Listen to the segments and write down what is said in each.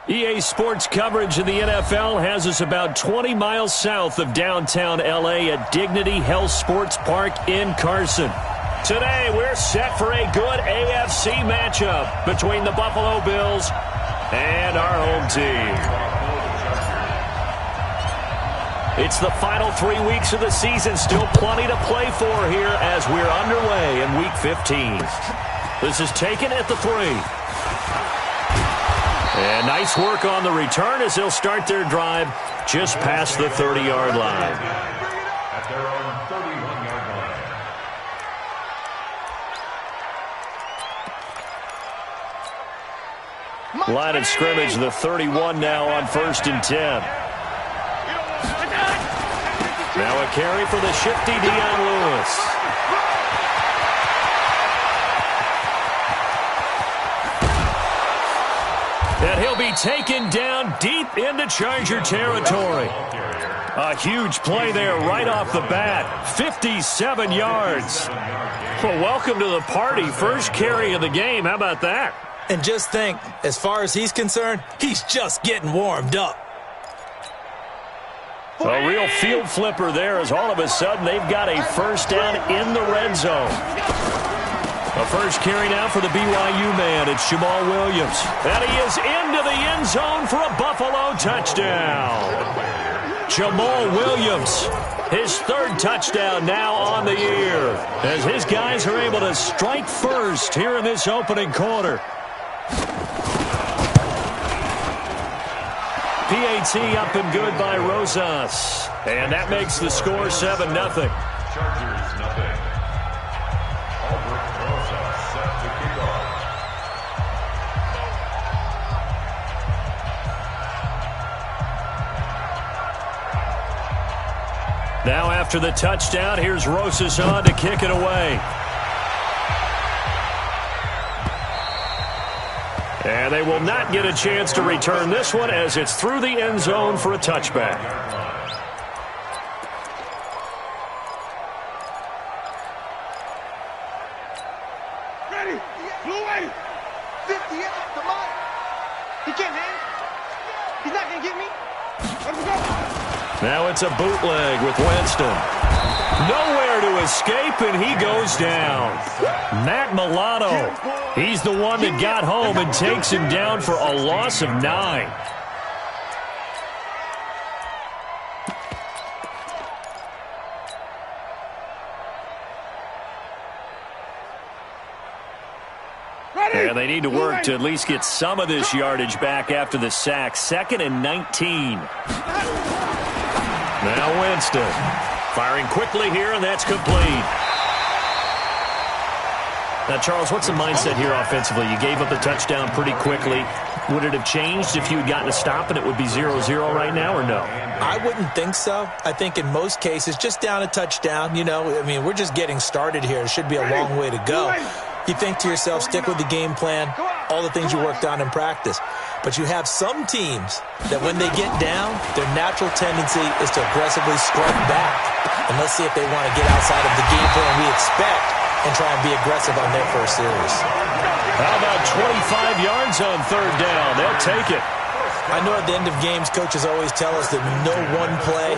EA Sports coverage of the NFL has us about 20 miles south of downtown L.A. at Dignity Health Sports Park in Carson. Today, we're set for a good AFC matchup between the Buffalo Bills and our home team. It's the final 3 weeks of the season. Still plenty to play for here as we're underway in Week 15. This is taken at the 3. And nice work on the return as they'll start their drive just past the 30-yard line. At their own 31-yard line. Line of scrimmage, the 31 now on 1st and 10. Now a carry for the shifty Dion Lewis. And he'll be taken down deep into Charger territory. A huge play there right off the bat. 57 yards. Well, welcome to the party. First carry of the game. How about that? And just think, as far as he's concerned, he's just getting warmed up. A real field flipper there as all of a sudden they've got a first down in the red zone. A first carry now for the BYU man. It's Jamal Williams. And he is into the end zone for a Buffalo touchdown. Jamal Williams, his 3rd touchdown now on the year, as his guys are able to strike first here in this opening quarter. PAT up and good by Rosas. And that makes the score 7-0. Chargers nothing. Now after the touchdown, here's Rosas on to kick it away. And they will not get a chance to return this one as it's through the end zone for a touchback. Ready, blue way, 58, come on. He can't hang. He's not going to get me. Let's go. Now it's a bootleg with Winston. Nowhere to escape, and he goes down. Matt Milano, he's the one that got home and takes him down for a loss of 9. And they need to work to at least get some of this yardage back after the sack. 2nd and 19. Now Winston firing quickly here, and that's complete. Now, Charles, what's the mindset here offensively? You gave up a touchdown pretty quickly. Would it have changed if you had gotten a stop and it would be 0-0 right now, or no? I wouldn't think so. I think in most cases, just down a touchdown, you know, I mean, we're just getting started here. It should be a long way to go. You think to yourself, stick with the game plan, all the things you worked on in practice. But you have some teams that when they get down, their natural tendency is to aggressively strike back. And let's see if they want to get outside of the game plan we expect and try and be aggressive on their first series. How about 25 yards on 3rd down? They'll take it. I know at the end of games, coaches always tell us that no one play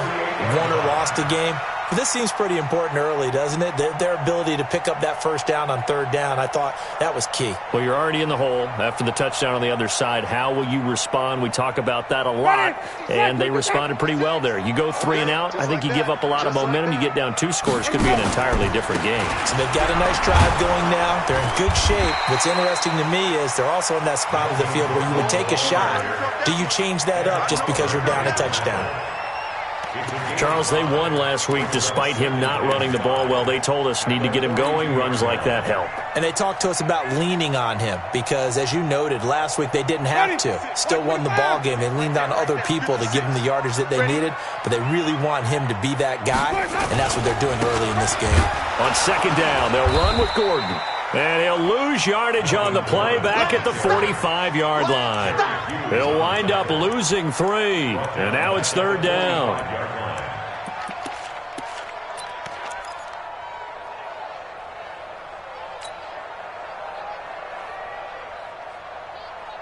won or lost a game. But this seems pretty important early, doesn't it? Their ability to pick up that first down on 3rd down, I thought that was key. Well, you're already in the hole after the touchdown on the other side. How will you respond? We talk about that a lot, and they responded pretty well there. You go 3 and out, I think you give up a lot of momentum. You get down 2 scores, could be an entirely different game. So they've got a nice drive going now. They're in good shape. What's interesting to me is they're also in that spot of the field where you would take a shot. Do you change that up just because you're down a touchdown? Charles, they won last week despite him not running the ball well. They told us need to get him going. Runs like that help. And they talked to us about leaning on him because, as you noted, last week they didn't have to. Still won the ball game. They leaned on other people to give them the yardage that they needed, but they really want him to be that guy, and that's what they're doing early in this game. On second down, they'll run with Gordon. And he'll lose yardage on the play back at the 45-yard line. He'll wind up losing 3, and now it's third down.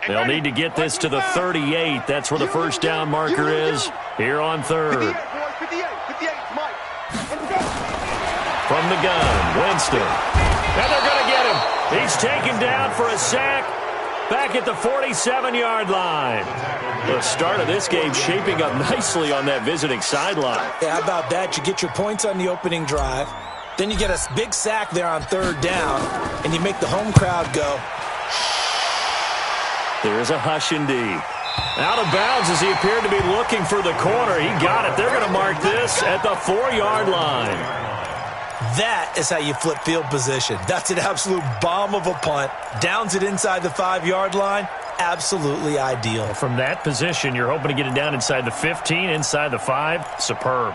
They'll need to get this to the 38. That's where the first down marker is here on third. From the gun, Winston. And they're going to get him. He's taken down for a sack back at the 47-yard line. The start of this game shaping up nicely on that visiting sideline. Yeah, how about that? You get your points on the opening drive. Then you get a big sack there on third down, and you make the home crowd go. There's a hush indeed. Out of bounds as he appeared to be looking for the corner. He got it. They're going to mark this at the 4-yard line. That is how you flip field position. That's an absolute bomb of a punt. Downs it inside the 5-yard line. Absolutely ideal. From that position, you're hoping to get it down inside the 15, inside the 5. Superb.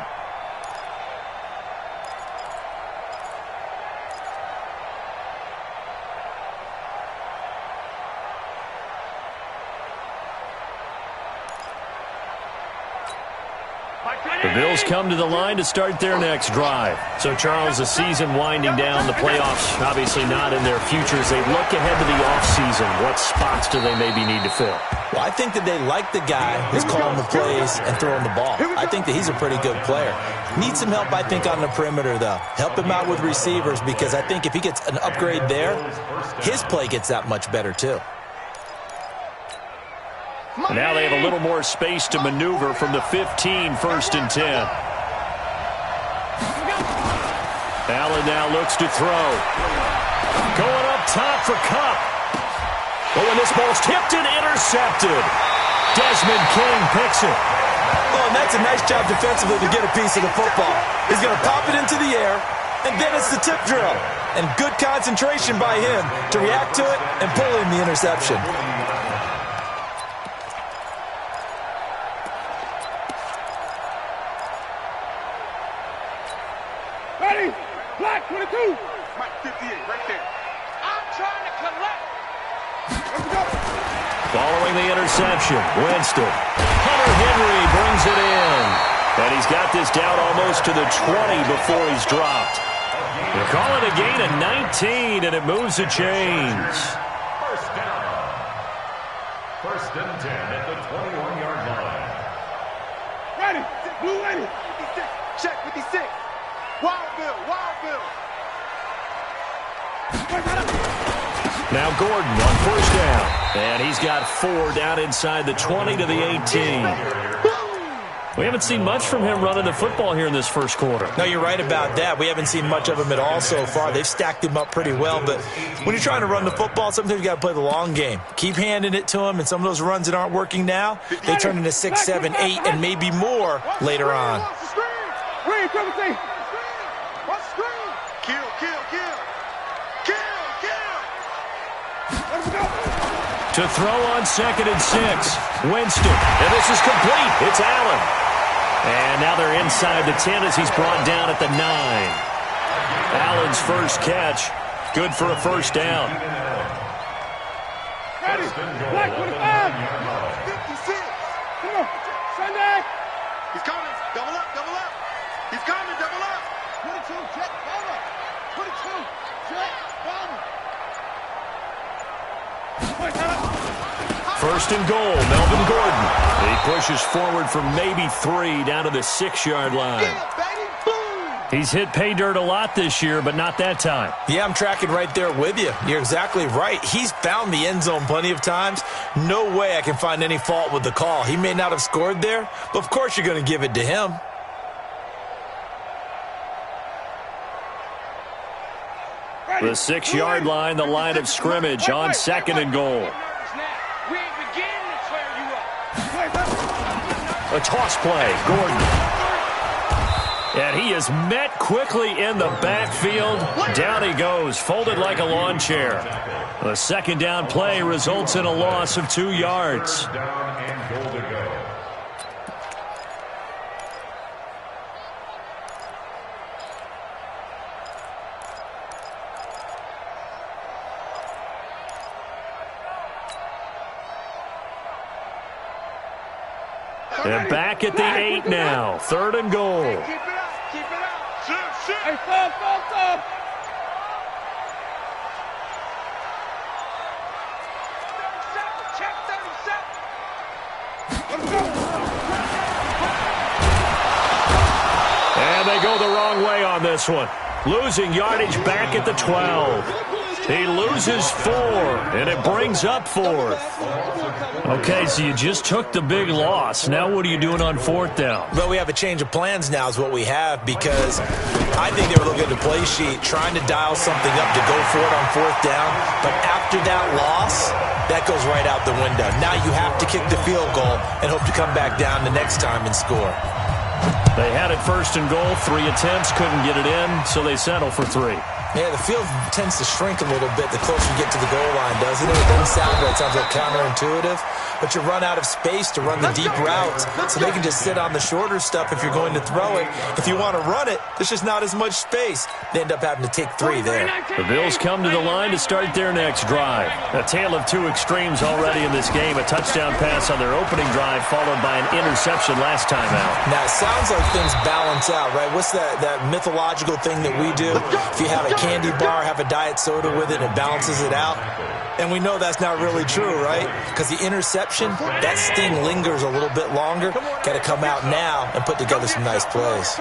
The Bills come to the line to start their next drive. So, Charles, the season winding down, the playoffs obviously not in their futures. They look ahead to the offseason. What spots do they maybe need to fill? Well, I think that they like the guy who's calling the plays and throwing the ball. I think that he's a pretty good player. Needs some help, I think, on the perimeter, though. Help him out with receivers because I think if he gets an upgrade there, his play gets that much better, too. And now they have a little more space to maneuver from the 15, 1st and 10. Allen now looks to throw. Going up top for Kupp. But when this ball's tipped and intercepted, Desmond King picks it. Oh, and that's a nice job defensively to get a piece of the football. He's going to pop it into the air, and then it's the tip drill. And good concentration by him to react to it and pull in the interception. Ready? Black 22. Mike 58, right there. I'm trying to collect. Let's go. Following the interception, Winston. Hunter Henry brings it in. And he's got this down almost to the 20 before he's dropped. They call it a gain of 19, and it moves the chains. First down. 1st and 10 at the 21-yard line. Ready? Blue ready. 56. Check 56. Wild Bill. Wild Bill. Now Gordon on 1st down. And he's got 4 down inside the 20 to the 18. We haven't seen much from him running the football here in this first quarter. No, you're right about that. We haven't seen much of him at all so far. They've stacked him up pretty well, but when you're trying to run the football, sometimes you got to play the long game. Keep handing it to him, and some of those runs that aren't working now, they turn into 6, 7, 8, and maybe more later on. Green, triple T. What's the screen? Kill, kill, kill. Kill, kill. Let's go. To throw on 2nd and 6. Winston. And this is complete. It's Allen. And now they're inside the 10 as he's brought down at the 9. Allen's first catch. Good for a first down. Ready? Black 25. 56. Come on. Sunday. He's coming. Double up, double up. He's coming, double up. 22, check, bomber. 22, check, bomber. 1st and goal, Melvin Gordon. He pushes forward for maybe 3 down to the 6-yard line. Yeah, baby, boom. He's hit pay dirt a lot this year, but not that time. Yeah, I'm tracking right there with you. You're exactly right. He's found the end zone plenty of times. No way I can find any fault with the call. He may not have scored there, but of course you're going to give it to him. The 6-yard line, the line of scrimmage on 2nd and goal. A toss play, Gordon. And he is met quickly in the backfield. Down he goes, folded like a lawn chair. A second down play results in a loss of 2 yards. Third down and goal to go. And back at the 8 now. 3rd and goal. Keep it out. Keep it out. Shoot. Hey, stop. Check 30 seconds. And they go the wrong way on this one. Losing yardage back at the 12. He loses 4, and it brings up 4th. Okay, so you just took the big loss. Now what are you doing on 4th down? Well, we have a change of plans now is what we have, because I think they were looking at the play sheet, trying to dial something up to go for it on 4th down. But after that loss, that goes right out the window. Now you have to kick the field goal and hope to come back down the next time and score. They had it 1st and goal, 3 attempts, couldn't get it in, so they settle for 3. Yeah, the field tends to shrink a little bit the closer you get to the goal line, doesn't it? It doesn't sound right. It sounds like counterintuitive. But you run out of space to run the deep routes, so they can just sit on the shorter stuff if you're going to throw it. If you want to run it, there's just not as much space. They end up having to take 3 there. The Bills come to the line to start their next drive. A tale of 2 extremes already in this game. A touchdown pass on their opening drive, followed by an interception last time out. Now, it sounds like things balance out, right? What's that mythological thing that we do? If you have a candy bar, have a diet soda with it, and it balances it out. And we know that's not really true, right? Because the interception, that sting lingers a little bit longer. Got to come out now and put together some nice plays.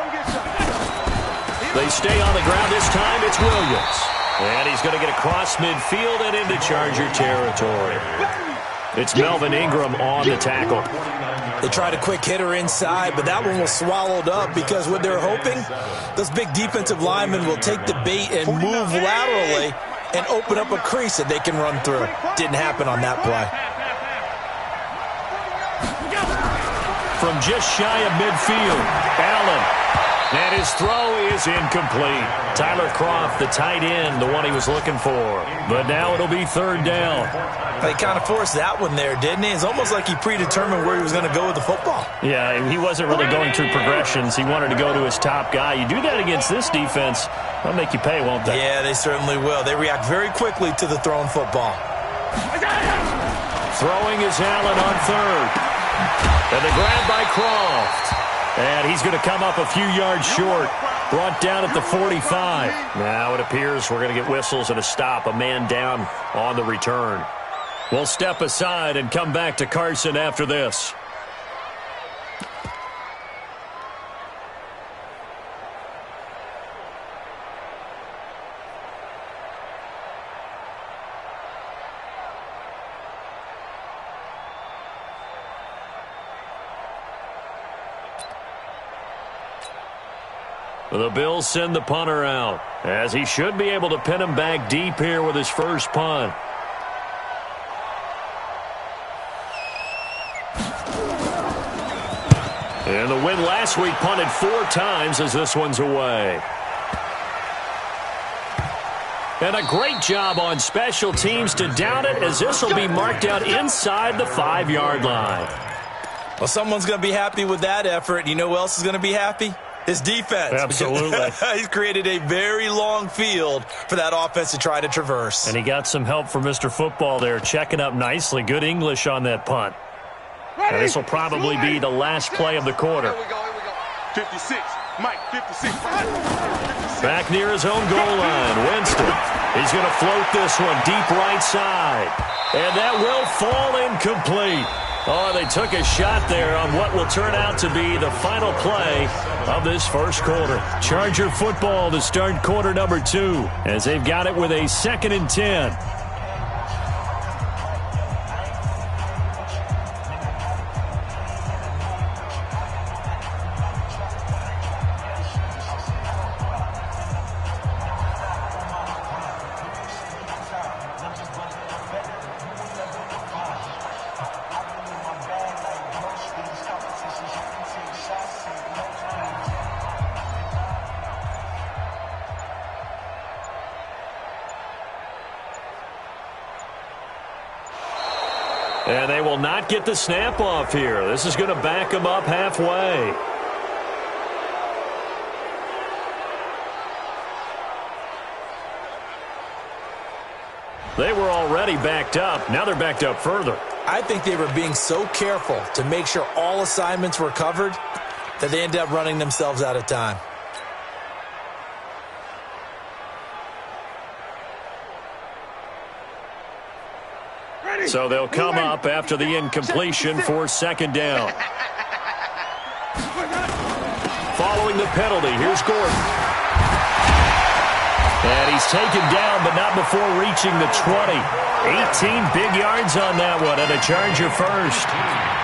They stay on the ground this time. It's Williams. And he's going to get across midfield and into Charger territory. It's Melvin Ingram on the tackle. They tried a quick hitter inside, but that one was swallowed up because what they're hoping, those big defensive linemen will take the bait and move laterally and open up a crease that they can run through. Didn't happen on that play. From just shy of midfield, Allen. And his throw is incomplete. Tyler Kroft, the tight end, the one he was looking for. But now it'll be 3rd down. He kind of forced that one there, didn't he? It's almost like he predetermined where he was going to go with the football. Yeah, he wasn't really going through progressions. He wanted to go to his top guy. You do that against this defense, they'll make you pay, won't they? Yeah, they certainly will. They react very quickly to the thrown football. Throwing is Allen on 3rd. And the grab by Kroft. And he's going to come up a few yards short. Brought down at the 45. Now it appears we're going to get whistles and a stop. A man down on the return. We'll step aside and come back to Carson after this. The Bills send the punter out, as he should be able to pin him back deep here with his first punt. And the win last week punted 4 times as this one's away. And a great job on special teams to down it, as this will be marked out inside the 5-yard line. Well, someone's going to be happy with that effort. You know who else is going to be happy? His defense. Absolutely. He's created a very long field for that offense to try to traverse. And he got some help from Mr. Football there, checking up nicely. Good English on that punt. And this will probably be the last play of the quarter. Here we go. 56. Mike, 56. Back near his own goal line, Winston. He's going to float this one deep right side. And that will fall incomplete. Oh, they took a shot there on what will turn out to be the final play of this first quarter. Charger football to start quarter number 2, as they've got it with a 2nd and 10. will not get the snap off here. This is going to back him up halfway. They were already backed up. Now they're backed up further. I think they were being so careful to make sure all assignments were covered that they ended up running themselves out of time. So they'll come up after the incompletion for second down. Following the penalty, here's Gordon. And he's taken down, but not before reaching the 20. 18 big yards on that one, and a Charger first.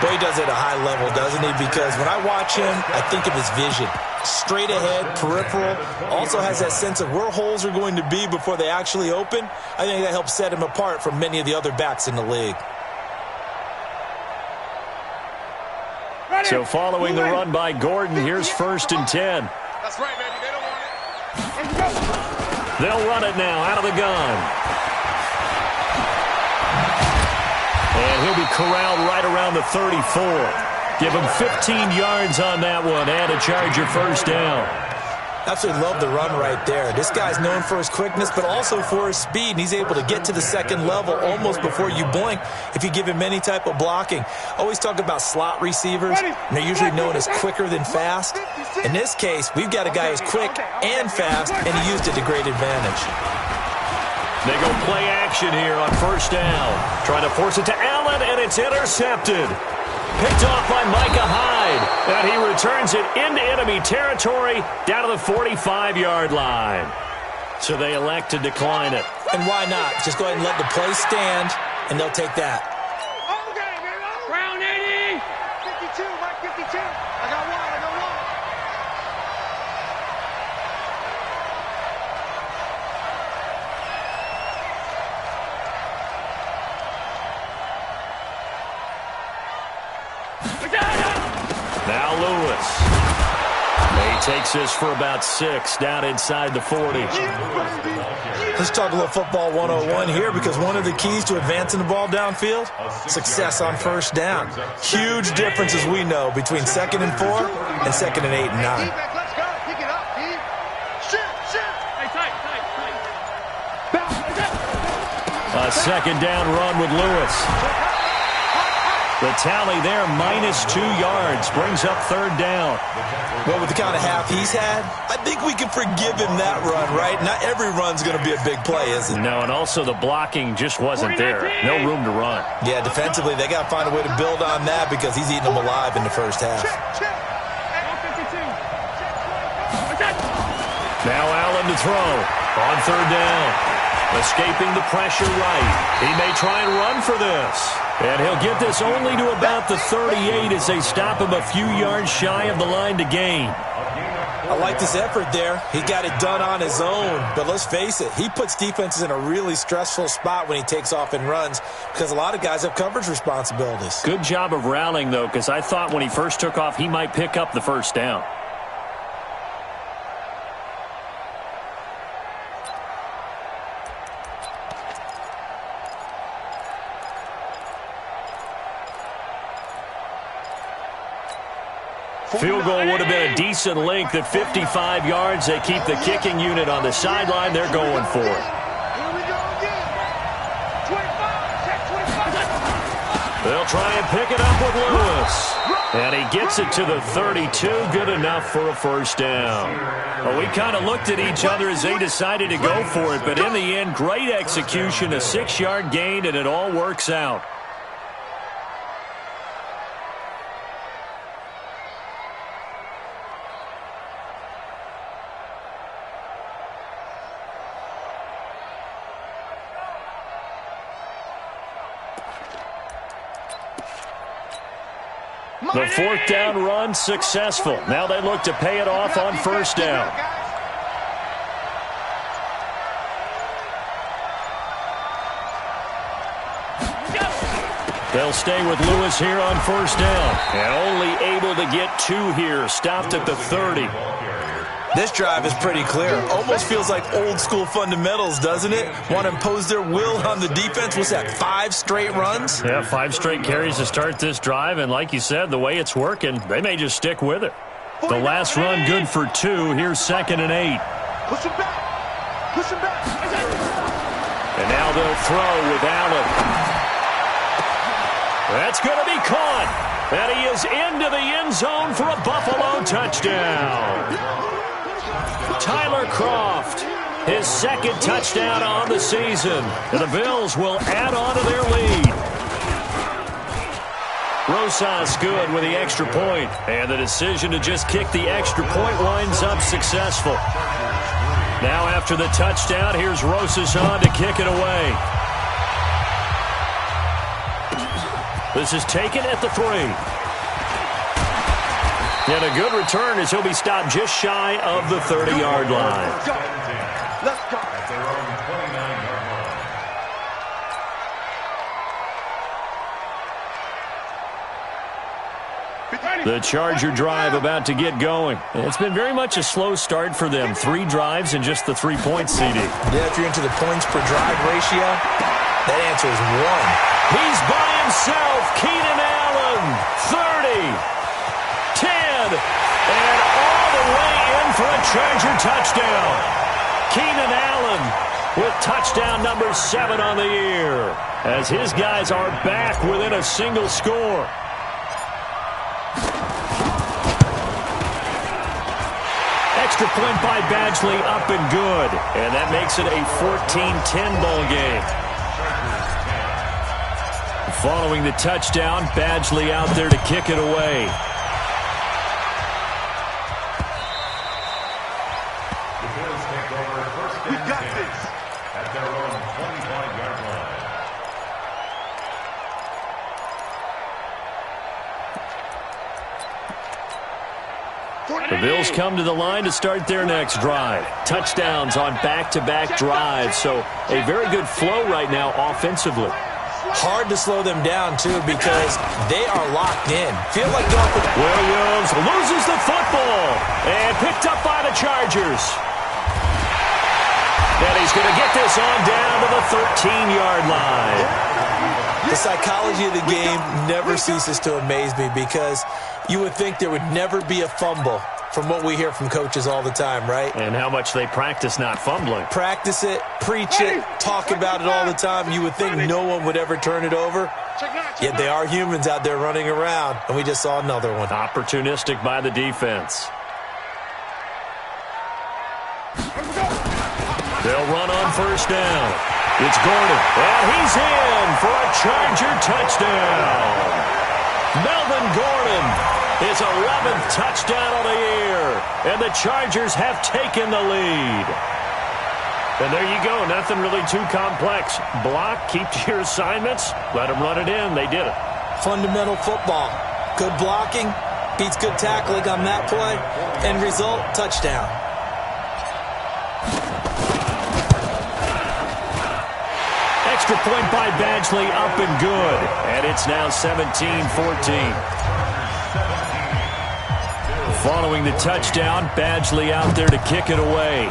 Boy, he does it at a high level, doesn't he? Because when I watch him, I think of his vision. Straight ahead, peripheral. Also has that sense of where holes are going to be before they actually open. I think that helps set him apart from many of the other backs in the league. So following the run by Gordon, here's 1st and 10. That's right, baby. They don't want it. Let's go. They'll run it now out of the gun. And he'll be corralled right around the 34. Give him 15 yards on that one and a Charger first down. Absolutely love the run right there. This guy's known for his quickness, but also for his speed. And he's able to get to the second level almost before you blink if you give him any type of blocking. Always talk about slot receivers, and they're usually known as quicker than fast. In this case, we've got a guy who's quick and fast, and he used it to great advantage. They go play action here on 1st down. Trying to force it to Allen, and it's intercepted. Picked off by Micah Hyde. And he returns it into enemy territory down to the 45-yard line. So they elect to decline it. And why not? Just go ahead and let the play stand, and they'll take that. Okay, man. Round 80. 52, Mike, 52. I got one. Now Lewis. He takes this for about 6 down inside the 40. Let's talk a little football 101 here, because one of the keys to advancing the ball downfield, success on 1st down. Huge difference, as we know, between 2nd and 4 and 2nd and 8 and 9. Let's go. Pick it up, Pete. Shit. Hey, tight. A 2nd down run with Lewis. The tally there, -2 yards, brings up 3rd down. Well, with the kind of half he's had, I think we can forgive him that run, right? Not every run's going to be a big play, is it? No, and also the blocking just wasn't there. No room to run. Yeah, defensively, they got to find a way to build on that, because he's eating them alive in the first half. Now Allen to throw on 3rd down. Escaping the pressure right. He may try and run for this. And he'll get this only to about the 38 as they stop him a few yards shy of the line to gain. I like this effort there. He got it done on his own. But let's face it, he puts defenses in a really stressful spot when he takes off and runs, because a lot of guys have coverage responsibilities. Good job of rallying, though, because I thought when he first took off, he might pick up the 1st down. Field goal would have been a decent length at 55 yards. They keep the kicking unit on the sideline. They're going for it. Here we go again. 25. Check 25. They'll try and pick it up with Lewis. And he gets it to the 32. Good enough for a 1st down. Well, we kind of looked at each other as they decided to go for it. But in the end, great execution, a 6-yard gain, and it all works out. The 4th down run successful. Now they look to pay it off on 1st down. They'll stay with Lewis here on 1st down. And only able to get 2 here. Stopped at the 30. This drive is pretty clear. Almost feels like old school fundamentals, doesn't it? Want to impose their will on the defense. What's that, 5 straight runs? Yeah, 5 straight carries to start this drive. And like you said, the way it's working, they may just stick with it. The last run good for 2. Here's 2nd and 8. Push him back. Push him back. And now they'll throw with Allen. That's going to be caught. And he is into the end zone for a Buffalo touchdown. Tyler Kroft, his 2nd touchdown on the season. And the Bills will add on to their lead. Rosas good with the extra point. And the decision to just kick the extra point winds up successful. Now after the touchdown, here's Rosas on to kick it away. This is taken at the 3. And a good return as he'll be stopped just shy of the 30-yard line. Let's go. At their own 29-yard line. The Charger drive about to get going. It's been very much a slow start for them. 3 drives and just the 3 points, CD. Yeah, if you're into the points per drive ratio, that answer is 1. He's by himself. Keenan Allen, 30. 10, and all the way in for a Charger touchdown. Keenan Allen with touchdown number 7 on the year, as his guys are back within a single score. Extra point by Badgley up and good, and that makes it a 14-10 ball game. Following the touchdown, Badgley out there to kick it away. The Bills come to the line to start their next drive. Touchdowns on back-to-back drives, so a very good flow right now offensively. Hard to slow them down, too, because they are locked in. Feel like Williams loses the football and picked up by the Chargers. And he's going to get this on down to the 13-yard line. The psychology of the game never ceases to amaze me because you would think there would never be a fumble from what we hear from coaches all the time, right? And how much they practice not fumbling. Practice it, preach it, talk about it all the time. You would think no one would ever turn it over. Yet they are humans out there running around, and we just saw another one. Opportunistic by the defense. They'll run on first down. It's Gordon, and he's in for a Charger touchdown. Melvin Gordon, his 11th touchdown of the year, and the Chargers have taken the lead. And there you go, nothing really too complex. Block, keep to your assignments, let them run it in. They did it. Fundamental football. Good blocking, beats good tackling on that play. End result, touchdown. Extra point by Badgley, up and good. And it's now 17-14. Following the touchdown, Badgley out there to kick it away.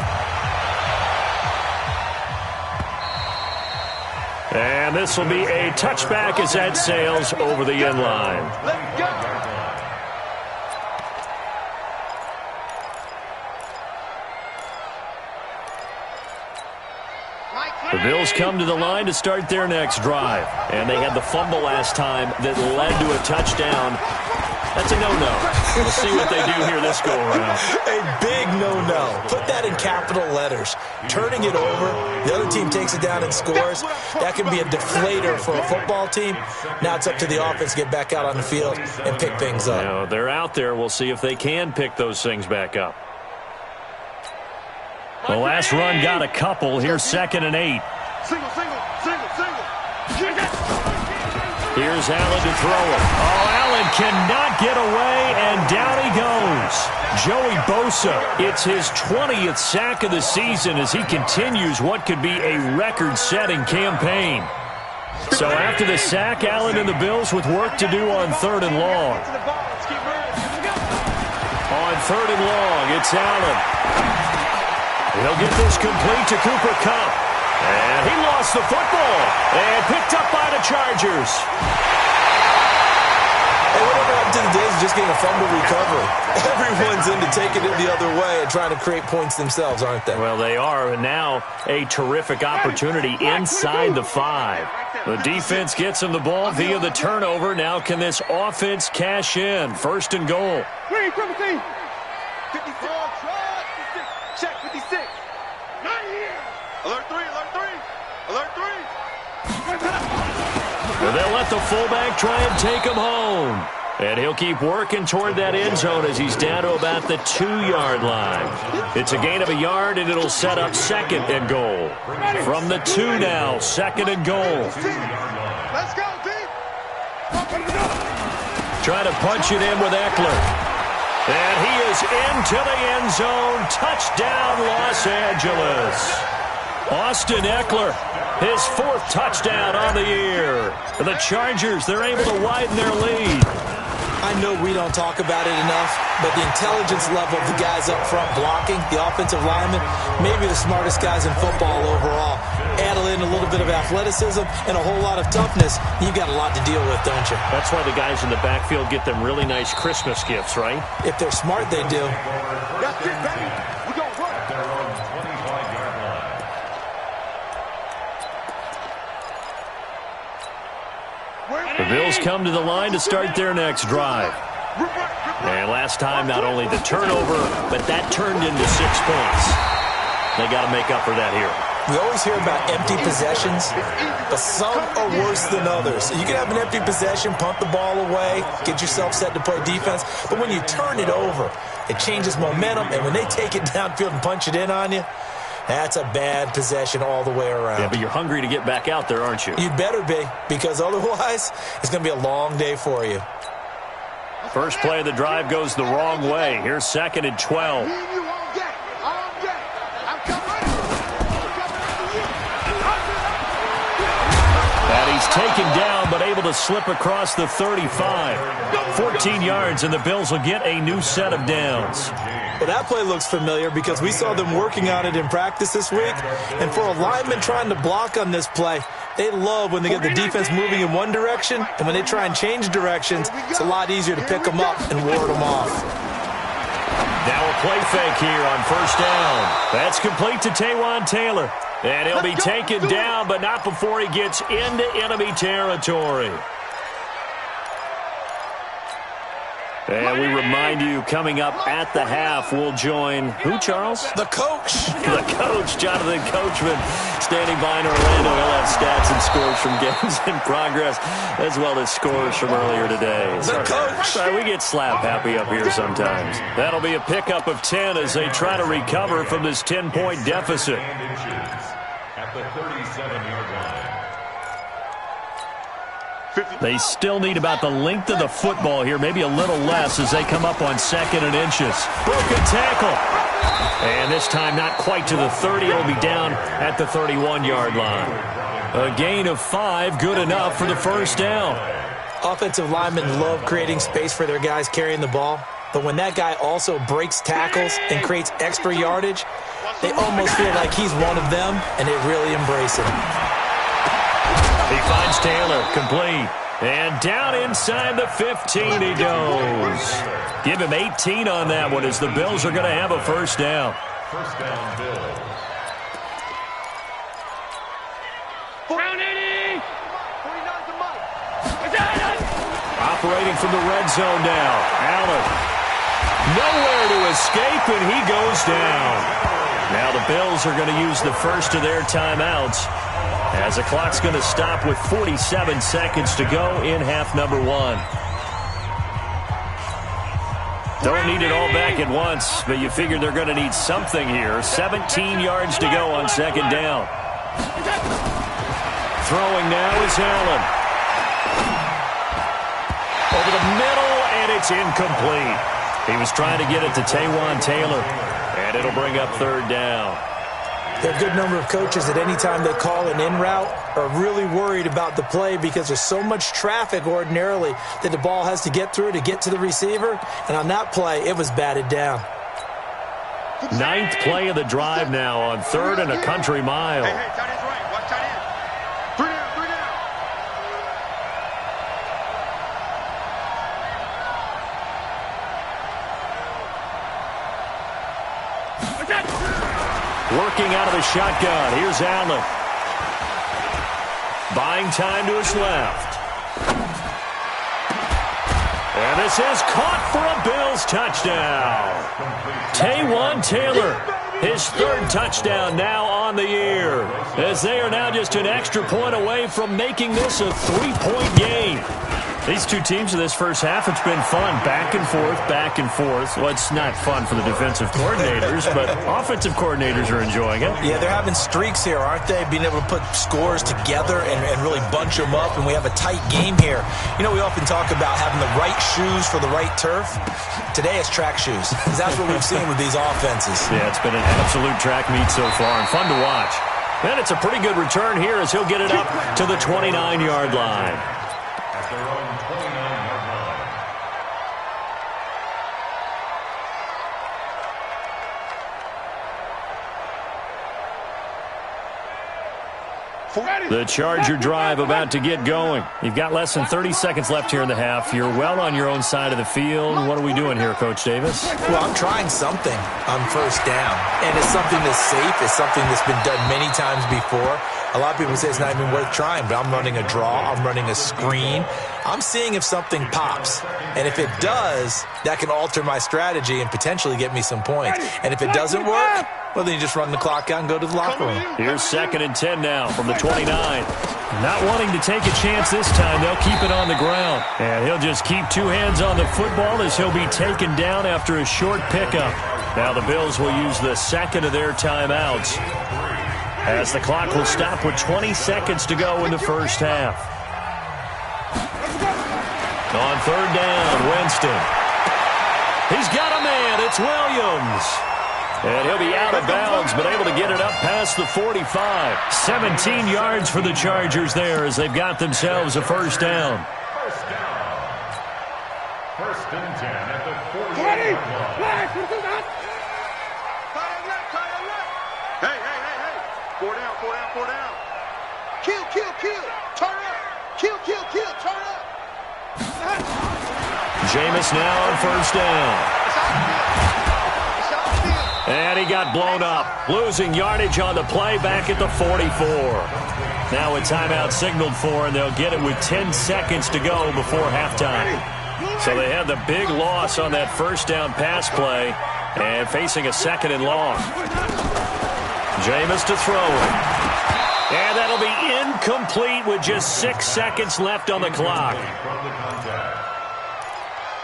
And this will be a touchback as that sails over the end line. Let's go. The Bills come to the line to start their next drive. And they had the fumble last time that led to a touchdown. That's a no-no. We'll see what they do here this go-around. A big no-no. Put that in capital letters. Turning it over, the other team takes it down and scores. That can be a deflator for a football team. Now it's up to the offense to get back out on the field and pick things up. Now, they're out there. We'll see if they can pick those things back up. The last run got a couple. Here's 2nd and 8. Single. Here's Allen to throw it. Oh, Allen cannot get away, and down he goes. Joey Bosa, it's his 20th sack of the season as he continues what could be a record-setting campaign. So after the sack, Allen and the Bills with work to do on 3rd and long. To the ball. Let's keep moving. On third and long. It's Allen. He'll get this complete to Cooper Kupp. And he lost the football. And picked up by the Chargers. Hey, whatever happened to the days of just getting a fumble recovery? Everyone's into taking it the other way and trying to create points themselves, aren't they? Well, they are. And now a terrific opportunity inside the 5. The defense gets him the ball via the turnover. Now can this offense cash in? First and goal. 56. Check 56. Not here. Alert 3, alert 3. Alert 3. And they'll let the fullback try and take him home. And he'll keep working toward that end zone as he's down to about the 2-yard line. It's a gain of a yard, and it'll set up second and goal. From the 2 now, second and goal. Let's go, D. Trying to punch it in with Eckler. And he is into the end zone. Touchdown, Los Angeles. Austin Eckler, his 4th touchdown on the year. For the Chargers, they're able to widen their lead. I know we don't talk about it enough, but the intelligence level of the guys up front blocking, the offensive linemen, maybe the smartest guys in football overall. Add in a little bit of athleticism and a whole lot of toughness, you've got a lot to deal with, don't you? That's why the guys in the backfield get them really nice Christmas gifts, right? If they're smart, they do. That's it, baby. We're going to work. Their own 25-yard line. The Bills come to the line to start their next drive. And last time, not only the turnover, but that turned into 6 points. They got to make up for that here. We always hear about empty possessions, but some are worse than others. You can have an empty possession, punt the ball away, get yourself set to play defense, but when you turn it over, it changes momentum, and when they take it downfield and punch it in on you, that's a bad possession all the way around. Yeah, but you're hungry to get back out there, aren't you? You'd better be, because otherwise, it's going to be a long day for you. First play of the drive goes the wrong way. Here's second and 12. And he's taken down, but able to slip across the 35. 14 yards, and the Bills will get a new set of downs. Well, that play looks familiar because we saw them working on it in practice this week. And for a lineman trying to block on this play, they love when they get the defense moving in one direction. And when they try and change directions, it's a lot easier to pick them up and ward them off. Now a play fake here on first down. That's complete to Taywan Taylor. And he'll be taken down, but not before he gets into enemy territory. And we remind you, coming up at the half, we'll join who, Charles? The coach. The coach, Jonathan Coachman, standing by in Orlando. He'll have stats and scores from games in progress, as well as scores from earlier today. The coach. Sorry, we get slap happy up here sometimes. That'll be a pickup of 10 as they try to recover from this 10-point deficit. At the 37-yard line. They still need about the length of the football here, maybe a little less as they come up on second and inches. Broken tackle. And this time not quite to the 30. It'll be down at the 31-yard line. A gain of 5, good enough for the first down. Offensive linemen love creating space for their guys carrying the ball. But when that guy also breaks tackles and creates extra yardage, they almost feel like he's one of them, and they really embrace him. He finds Taylor, complete. And down inside the 15 he goes. Give him 18 on that one as the Bills are going to have a first down. First down, Bills. Operating from the red zone now. Allen. Nowhere to escape, and he goes down. Now the Bills are going to use the first of their timeouts, as the clock's going to stop with 47 seconds to go in half number 1. Don't need it all back at once, but you figure they're going to need something here. 17 yards to go on second down. Throwing now is Allen. Over the middle, and it's incomplete. He was trying to get it to Taywan Taylor, and it'll bring up third down. There are a good number of coaches that any time they call an in route are really worried about the play because there's so much traffic ordinarily that the ball has to get through to get to the receiver. And on that play, it was batted down. Ninth play of the drive now on 3rd and a country mile. Hey, tight end's right. Watch tight end. 3 down, 3 down. Working out of the shotgun. Here's Allen. Buying time to his left. And this is caught for a Bills touchdown. Taywan Taylor, his 3rd touchdown now on the year, as they are now just an extra point away from making this a 3-point game. These two teams in this first half, it's been fun. Back and forth, back and forth. Well, it's not fun for the defensive coordinators, but offensive coordinators are enjoying it. Yeah, they're having streaks here, aren't they? Being able to put scores together and really bunch them up, and we have a tight game here. You know, we often talk about having the right shoes for the right turf. Today it's track shoes, because that's what we've seen with these offenses. Yeah, it's been an absolute track meet so far, and fun to watch. And it's a pretty good return here as he'll get it up to the 29-yard line. At their own 29-yard line. The Charger drive about to get going. You've got less than 30 seconds left here in the half. You're well on your own side of the field. What are we doing here, Coach Davis? Well, I'm trying something on first down, and it's something that's safe. It's something that's been done many times before. A lot of people say it's not even worth trying, but I'm running a draw. I'm running a screen. I'm seeing if something pops, and if it does, that can alter my strategy and potentially get me some points. And if it doesn't work, well, then you just run the clock out and go to the locker room. Here's 2nd and 10 now from the 29. Not wanting to take a chance this time, they'll keep it on the ground. And he'll just keep 2 hands on the football as he'll be taken down after a short pickup. Now the Bills will use the 2nd of their timeouts, as the clock will stop with 20 seconds to go in the first half. On 3rd down, Winston. He's got a man. It's Williams. And he'll be out of bounds, but able to get it up past the 45. 17 yards for the Chargers there as they've got themselves a first down. First down. 1st and 10 at the 48-yard line. Hey. 4 down. Kill. Turn up. Kill. Turn up. Jameis now on first down. And he got blown up. Losing yardage on the play back at the 44. Now a timeout signaled for, and they'll get it with 10 seconds to go before halftime. So they had the big loss on that first down pass play and facing a 2nd and long. Jameis to throw it. And that'll be incomplete with just 6 seconds left on the clock. From the contact.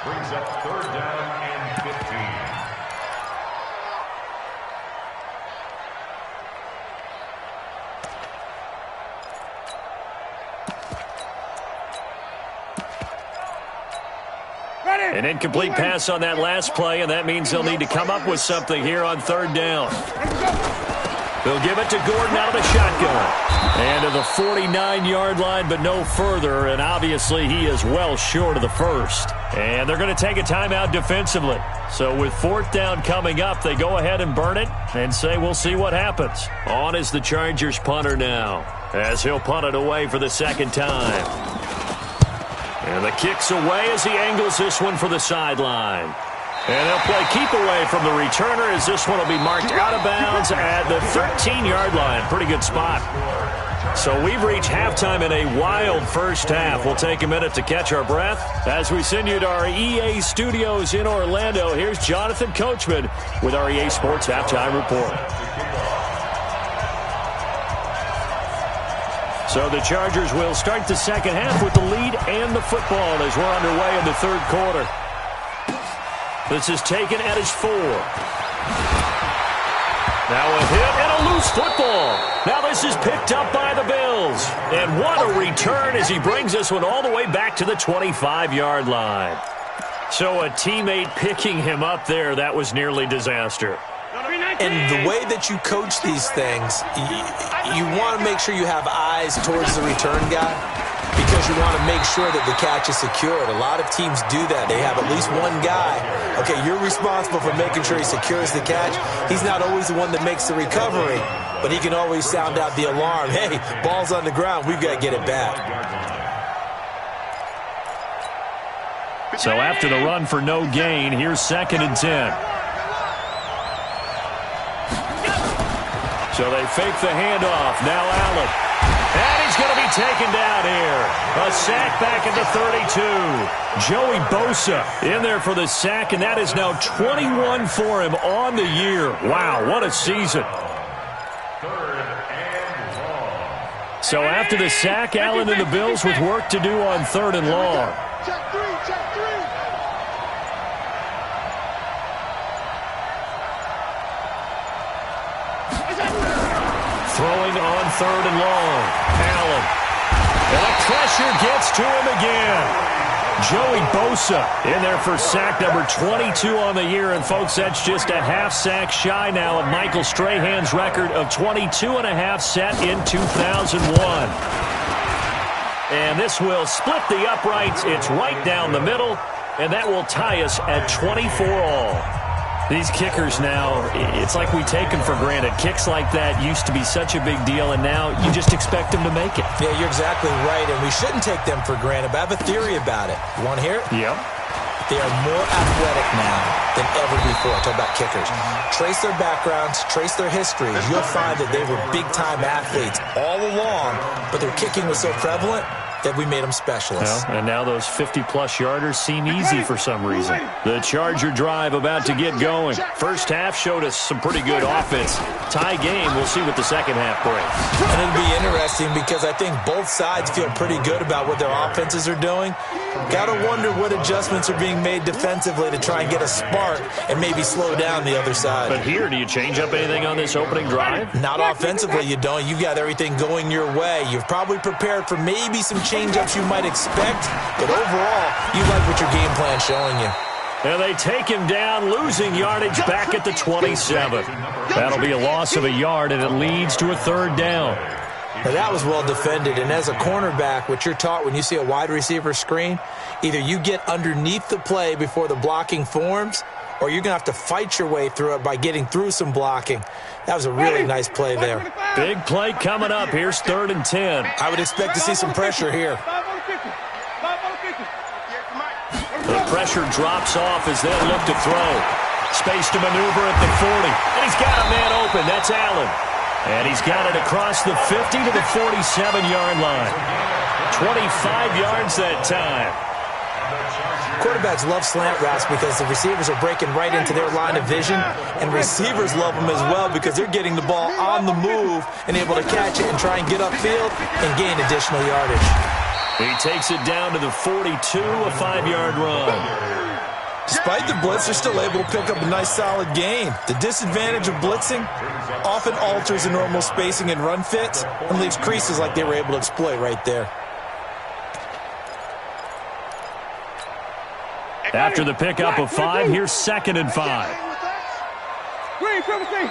Brings up 3rd down and 15. An incomplete pass on that last play, and that means they'll need to come up with something here on 3rd down. They'll give it to Gordon out of the shotgun. And to the 49-yard line, but no further, and obviously he is well short of the first. And they're going to take a timeout defensively. So with 4th down coming up, they go ahead and burn it and say we'll see what happens. On is the Chargers punter now, as he'll punt it away for the 2nd time. And the kick's away as he angles this one for the sideline. And they'll play keep away from the returner as this one will be marked out of bounds at the 13-yard line. Pretty good spot. So we've reached halftime in a wild first half. We'll take a minute to catch our breath as we send you to our EA studios in Orlando. Here's Jonathan Coachman with our EA Sports Halftime Report. So the Chargers will start the second half with the lead and the football as we're underway in the 3rd quarter. This is taken at his 4. Now a hit and a loose football. Now this is picked up by the Bills. And what a return as he brings this one all the way back to the 25-yard line. So a teammate picking him up there, that was nearly disaster. And the way that you coach these things, you want to make sure you have eyes towards the return guy because you want to make sure that the catch is secured. A lot of teams do that. They have at least one guy. Okay, you're responsible for making sure he secures the catch. He's not always the one that makes the recovery, but he can always sound out the alarm. Hey, ball's on the ground. We've got to get it back. So after the run for no gain, here's 2nd and 10. So they fake the handoff. Now Allen. And he's going to be taken down here. A sack back at the 32. Joey Bosa in there for the sack, and that is now 21 for him on the year. Wow, what a season. So after the sack, Allen and the Bills with work to do on 3rd and long. Check three. Throwing on 3rd and long. Allen. And the pressure gets to him again. Joey Bosa in there for sack number 22 on the year. And, folks, that's just a half sack shy now of Michael Strahan's record of 22.5 set in 2001. And this will split the uprights. It's right down the middle. And that will tie us at 24 all. These kickers now, it's like we take them for granted. Kicks like that used to be such a big deal, and now you just expect them to make it. Yeah, you're exactly right, and we shouldn't take them for granted, but I have a theory about it. You want to hear it? Yep. They are more athletic now than ever before. Talk about kickers. Trace their backgrounds, trace their histories. You'll find that they were big-time athletes all along, but their kicking was so prevalent that we made them specialists. Well, and now those 50-plus yarders seem easy for some reason. The Charger drive about to get going. First half showed us some pretty good offense. Tie game. We'll see what the second half brings. And it'll be interesting because I think both sides feel pretty good about what their offenses are doing. Got to wonder what adjustments are being made defensively to try and get a spark and maybe slow down the other side. But here, do you change up anything on this opening drive? Not offensively, you don't. You've got everything going your way. You've probably prepared for maybe some change-ups you might expect, but overall, you like what your game plan's showing you. And they take him down, losing yardage back at the 27. That'll be a loss of a yard, and it leads to a 3rd down. Now, that was well defended, and as a cornerback, what you're taught when you see a wide receiver screen, either you get underneath the play before the blocking forms, or you're going to have to fight your way through it by getting through some blocking. That was a really nice play there. Big play coming up. Here's 3rd and 10. I would expect to see some pressure here. The pressure drops off as they'll look to throw. Space to maneuver at the 40. And he's got a man open. That's Allen. And he's got it across the 50 to the 47-yard line. 25 yards that time. Quarterbacks love slant routes because the receivers are breaking right into their line of vision, and receivers love them as well because they're getting the ball on the move and able to catch it and try and get upfield and gain additional yardage. He takes it down to the 42, a 5-yard run. Despite the blitz, they're still able to pick up a nice solid gain. The disadvantage of blitzing often alters the normal spacing and run fits and leaves creases like they were able to exploit right there. After the pickup of 5, here's 2nd and 5. Green, 58,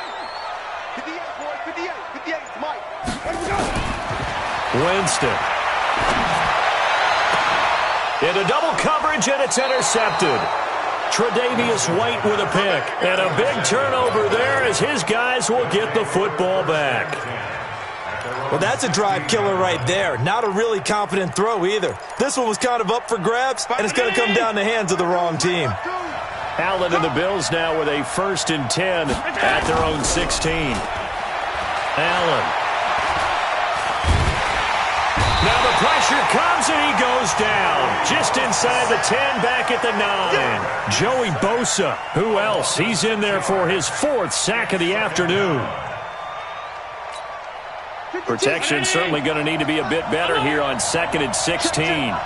58, Mike. Winston. Into double coverage, and it's intercepted. Tre'Davious White with a pick. And a big turnover there as his guys will get the football back. Well, that's a drive killer right there. Not a really confident throw either. This one was kind of up for grabs, and it's going to come down the hands of the wrong team. Allen and the Bills now with a 1st and 10 at their own 16. Allen. Now the pressure comes, and he goes down. Just inside the 10, back at the 9. Joey Bosa. Who else? He's in there for his 4th sack of the afternoon. Protection certainly going to need to be a bit better here on 2nd and 16. Now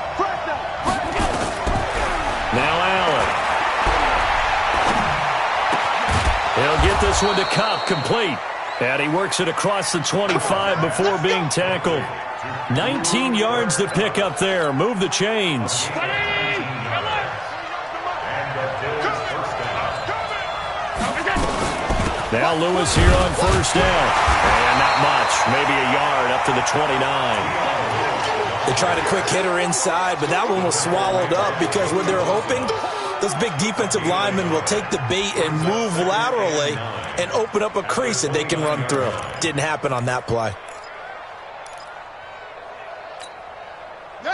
Allen. He'll get this one to Cup, complete. And he works it across the 25 before being tackled. 19 yards to pick up there. Move the chains. Now Lewis here on first down. And not much. Maybe a yard up to the 29. They tried a quick hitter inside, but that one was swallowed up because what they're hoping, those big defensive linemen will take the bait and move laterally and open up a crease that they can run through. Didn't happen on that play.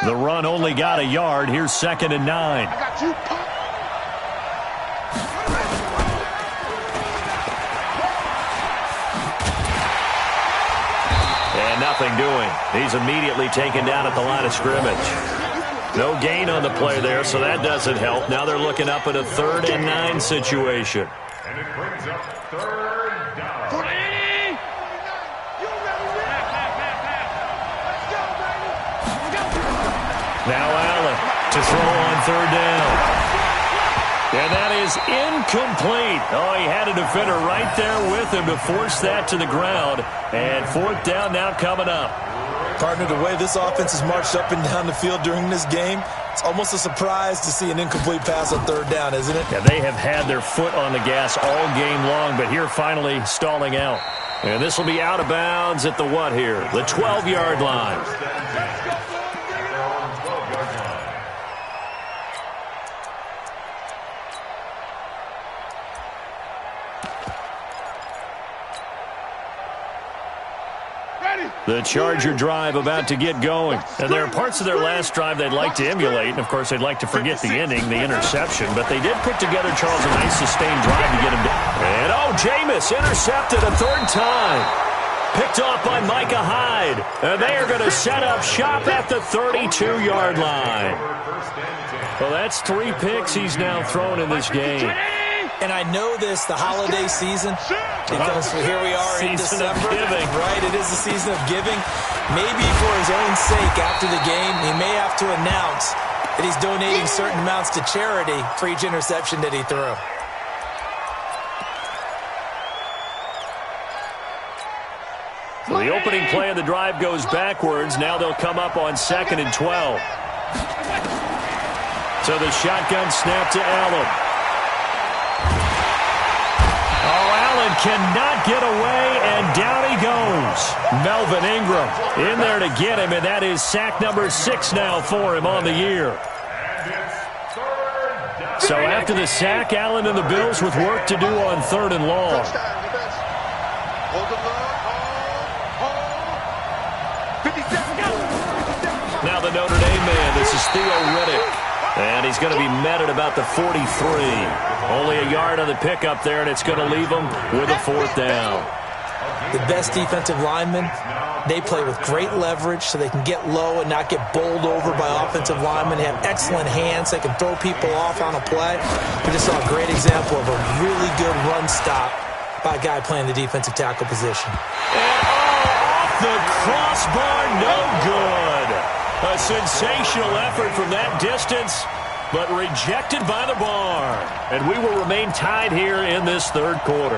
The run only got a yard. Here's 2nd and 9. I got you, punk. And nothing doing. He's immediately taken down at the line of scrimmage. No gain on the play there, so that doesn't help. Now they're looking up at a 3rd and 9 situation. And it brings up 3rd down. Now Allen to throw on 3rd down. And that is incomplete. Oh, he had a defender right there with him to force that to the ground. And 4th down now coming up. Partner, the way this offense has marched up and down the field during this game, it's almost a surprise to see an incomplete pass on 3rd down, isn't it? Yeah, they have had their foot on the gas all game long, but here finally stalling out. And this will be out of bounds at the what here? The 12-yard line. The Charger drive about to get going. And there are parts of their last drive they'd like to emulate. And, of course, they'd like to forget the ending, the interception. But they did put together, Charles, a nice sustained drive to get him down. And, oh, Jameis intercepted a 3rd time. Picked off by Micah Hyde. And they are going to set up shop at the 32-yard line. Well, that's 3 picks he's now thrown in this game. And I know this, the holiday season, because here we are in December. Right, it is the season of giving. Maybe for his own sake, after the game, he may have to announce that he's donating certain amounts to charity for each interception that he threw. So the opening play of the drive goes backwards. Now they'll come up on 2nd and 12. So the shotgun snap to Allen. Oh, Allen cannot get away, and down he goes. Melvin Ingram in there to get him, and that is sack number 6 now for him on the year. So after the sack, Allen and the Bills with work to do on 3rd and long. Now the Notre Dame man, this is Theo Riddick. And he's going to be met at about the 43. Only a yard on the pickup there, and it's going to leave him with a 4th down. The best defensive linemen, they play with great leverage so they can get low and not get bowled over by offensive linemen. They have excellent hands. They can throw people off on a play. We just saw a great example of a really good run stop by a guy playing the defensive tackle position. And off the crossbar, no good. A sensational effort from that distance, but rejected by the bar. And we will remain tied here in this 3rd quarter.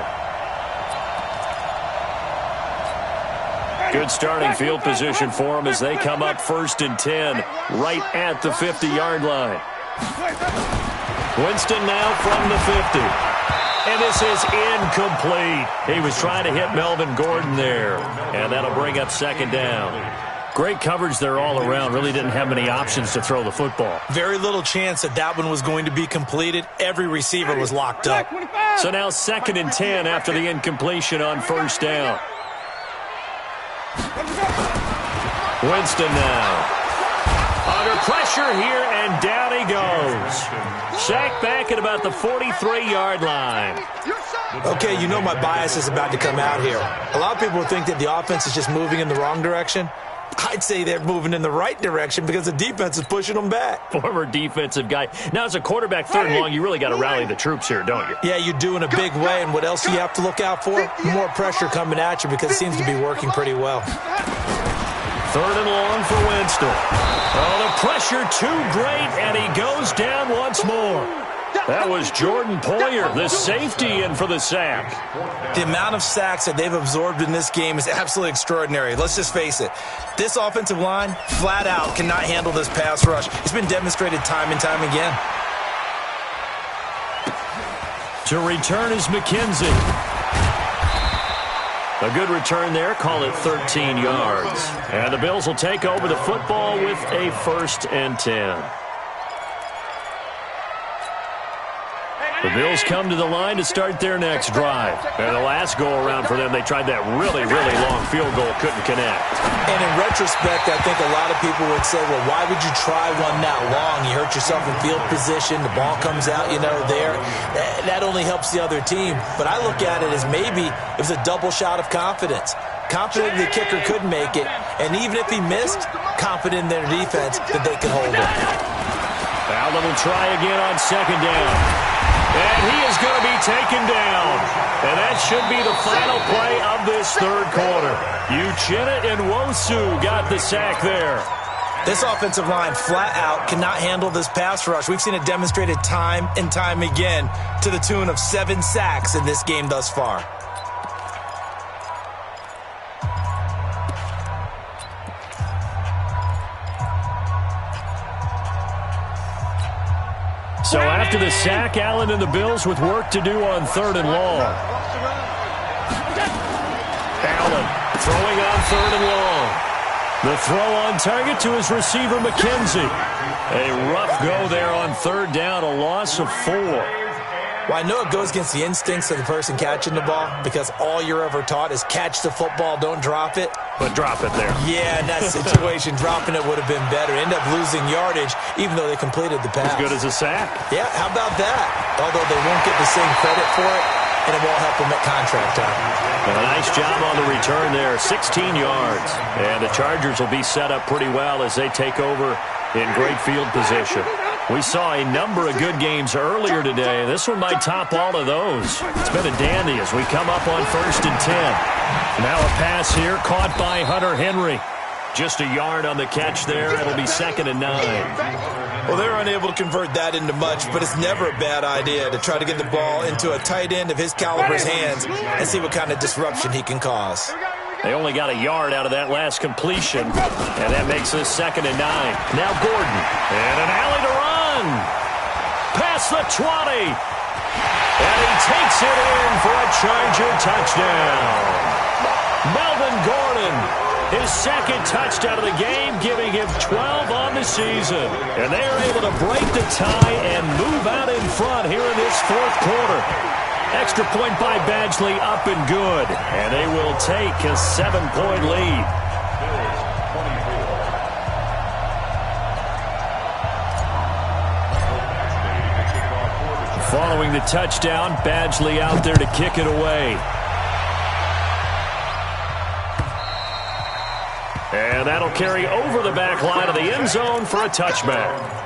Good starting field position for them as they come up 1st and 10, right at the 50-yard line. Winston now from the 50. And this is incomplete. He was trying to hit Melvin Gordon there, and that'll bring up 2nd down. Great coverage there all around. Really didn't have many options to throw the football. Very little chance that that one was going to be completed. Every receiver was locked up. So now 2nd and 10 after the incompletion on 1st down. Winston now. Under pressure here, and down he goes. Sacked back at about the 43-yard line. Okay, you know my bias is about to come out here. A lot of people think that the offense is just moving in the wrong direction. I'd say they're moving in the right direction because the defense is pushing them back. Former defensive guy. Now, as a quarterback 3rd and long, you really got to rally the troops here, don't you? Yeah, you do in a big way. And what else do you have to look out for? More pressure coming at you because it seems to be working pretty well. 3rd and long for Winston. Oh, the pressure too great, and he goes down once more. That was Jordan Poyer, the safety, in for the sack. The amount of sacks that they've absorbed in this game is absolutely extraordinary. Let's just face it. This offensive line, flat out, cannot handle this pass rush. It's been demonstrated time and time again. To return is McKenzie. A good return there. Call it 13 yards. And the Bills will take over the football with a 1st and 10. The Bills come to the line to start their next drive. And the last go-around for them, they tried that really, really long field goal, couldn't connect. And in retrospect, I think a lot of people would say, well, why would you try one that long? You hurt yourself in field position. The ball comes out, there. That only helps the other team. But I look at it as maybe it was a double shot of confidence. Confident the kicker could make it. And even if he missed, confident in their defense that they could hold him. Allen will try again on 2nd down. And he is going to be taken down. And that should be the final play of this 3rd quarter. Uchenna and Nwosu got the sack there. This offensive line flat out cannot handle this pass rush. We've seen it demonstrated time and time again to the tune of 7 sacks in this game thus far. So after the sack, Allen and the Bills with work to do on 3rd and long. Allen throwing on 3rd and long. The throw on target to his receiver, McKenzie. A rough go there on 3rd down, a loss of 4. Well, I know it goes against the instincts of the person catching the ball because all you're ever taught is catch the football, don't drop it. But drop it there. Yeah, in that situation, dropping it would have been better. End up losing yardage, even though they completed the pass. As good as a sack. Yeah, how about that? Although they won't get the same credit for it, and it won't help them at contract time. A nice job on the return there, 16 yards. And the Chargers will be set up pretty well as they take over in great field position. We saw a number of good games earlier today. This one might top all of those. It's been a dandy as we come up on 1st and 10. Now a pass here caught by Hunter Henry. Just a yard on the catch there. It'll be 2nd and 9. Well, they're unable to convert that into much, but it's never a bad idea to try to get the ball into a tight end of his caliber's hands and see what kind of disruption he can cause. They only got a yard out of that last completion, and that makes this 2nd and 9. Now Gordon, and an alley to run. Past the 20. And he takes it in for a Charger touchdown. Melvin Gordon, his 2nd touchdown of the game, giving him 12 on the season. And they are able to break the tie and move out in front here in this 4th quarter. Extra point by Badgley, up and good. And they will take a 7-point lead. Following the touchdown, Badgley out there to kick it away. And that'll carry over the back line of the end zone for a touchback.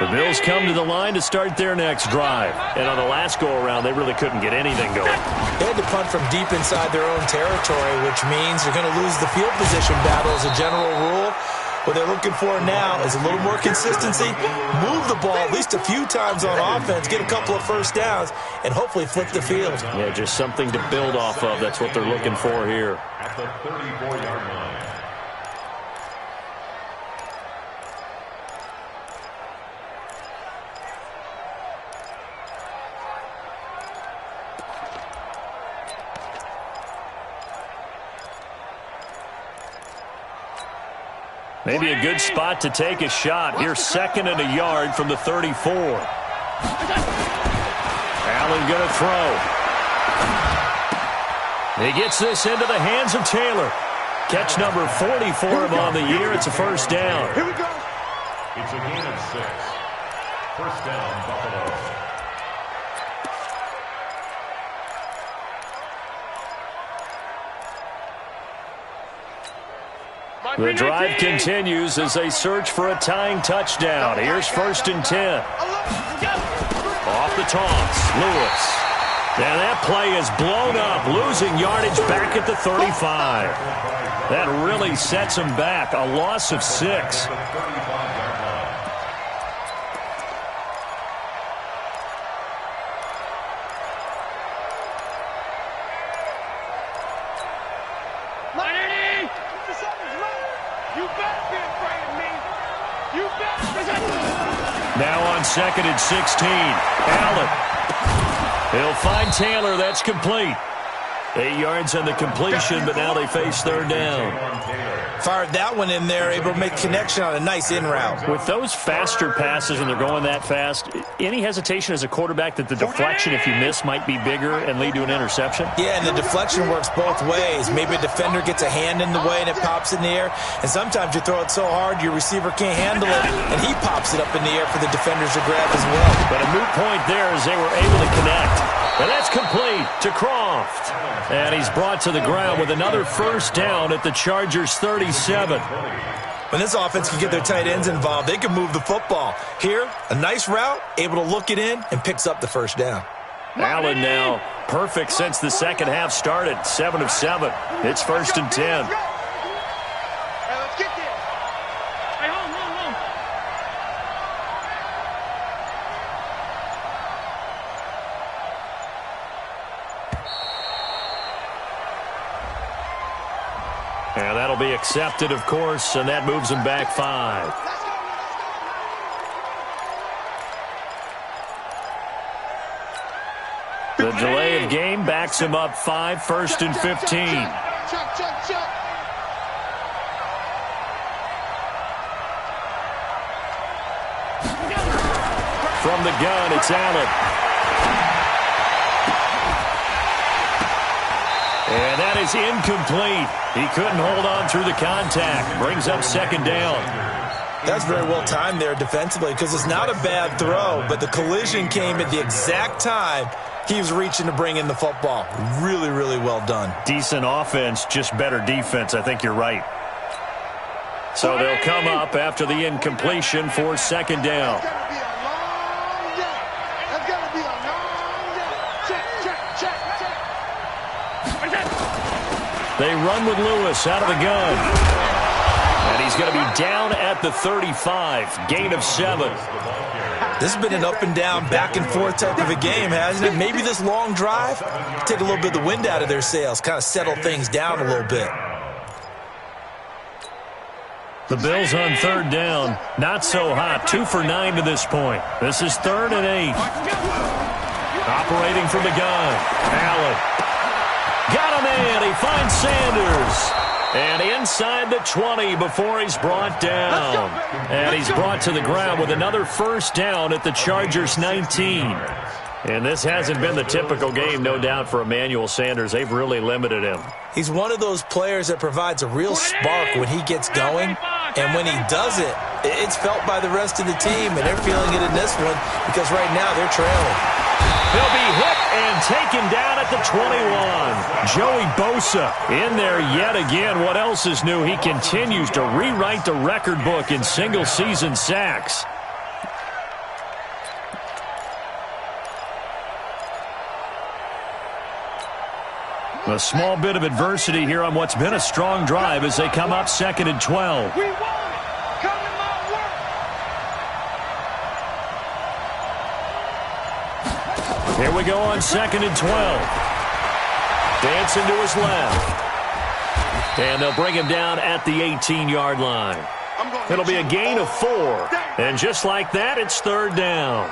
The Bills come to the line to start their next drive. And on the last go-around, they really couldn't get anything going. They had to punt from deep inside their own territory, which means they're going to lose the field position battle as a general rule. What they're looking for now is a little more consistency, move the ball at least a few times on offense, get a couple of 1st downs, and hopefully flip the field. Yeah, just something to build off of. That's what they're looking for here. At the 34-yard line. Maybe a good spot to take a shot. Here's 2nd and a yard from the 34. Allen going to throw. He gets this into the hands of Taylor. Catch number 40 for him on the year. It's a 1st down. Here we go. It's a gain of 6. 1st down, Buffalo. The drive continues as they search for a tying touchdown. Here's 1st and 10. Off the toss, Lewis. And that play is blown up, losing yardage back at the 35. That really sets him back, a loss of 6. You better be afraid of me. Now on 2nd and 16. Allen. He'll find Taylor. That's complete. 8 yards on the completion, but now they face 3rd down. Fired that one in there, able to make connection on a nice in route. With those faster passes and they're going that fast, any hesitation as a quarterback that the deflection, if you miss, might be bigger and lead to an interception? Yeah, and the deflection works both ways. Maybe a defender gets a hand in the way and it pops in the air, and sometimes you throw it so hard your receiver can't handle it, and he pops it up in the air for the defenders to grab as well. But a moot point there as they were able to connect. And that's complete to Croft. And he's brought to the ground with another 1st down at the Chargers' 37. When this offense can get their tight ends involved, they can move the football. Here, a nice route, able to look it in, and picks up the 1st down. Allen now perfect since the second half started. 7 of 7. It's 1st and 10. And that'll be accepted, of course, and that moves him back 5. The delay of game backs him up 5, 1st and 15. From the gun, it's Allen. And that is incomplete. He couldn't hold on through the contact. Brings up 2nd down. That's very well timed there defensively because it's not a bad throw, but the collision came at the exact time he was reaching to bring in the football. Really, really well done. Decent offense, just better defense. I think you're right. So they'll come up after the incompletion for 2nd down. They run with Lewis out of the gun. And he's going to be down at the 35. Gain of 7. This has been an up and down, back and forth type of a game, hasn't it? Maybe this long drive, take a little bit of the wind out of their sails, kind of settle things down a little bit. The Bills on 3rd down. Not so hot. 2 for 9 to this point. This is 3rd and 8. Operating from the gun. Allen. Got him in. He finds Sanders. And inside the 20 before he's brought down. And he's brought to the ground with another 1st down at the Chargers' 19. And this hasn't been the typical game, no doubt, for Emmanuel Sanders. They've really limited him. He's one of those players that provides a real spark when he gets going. And when he does it, it's felt by the rest of the team. And they're feeling it in this one because right now they're trailing. He'll be hit and taken down at the 21. Joey Bosa in there yet again. What else is new? He continues to rewrite the record book in single-season sacks. A small bit of adversity here on what's been a strong drive as they come up 2nd and 12. Here we go on 2nd and 12. Dancing to his left. And they'll bring him down at the 18-yard line. It'll be a gain of 4. And just like that, it's 3rd down.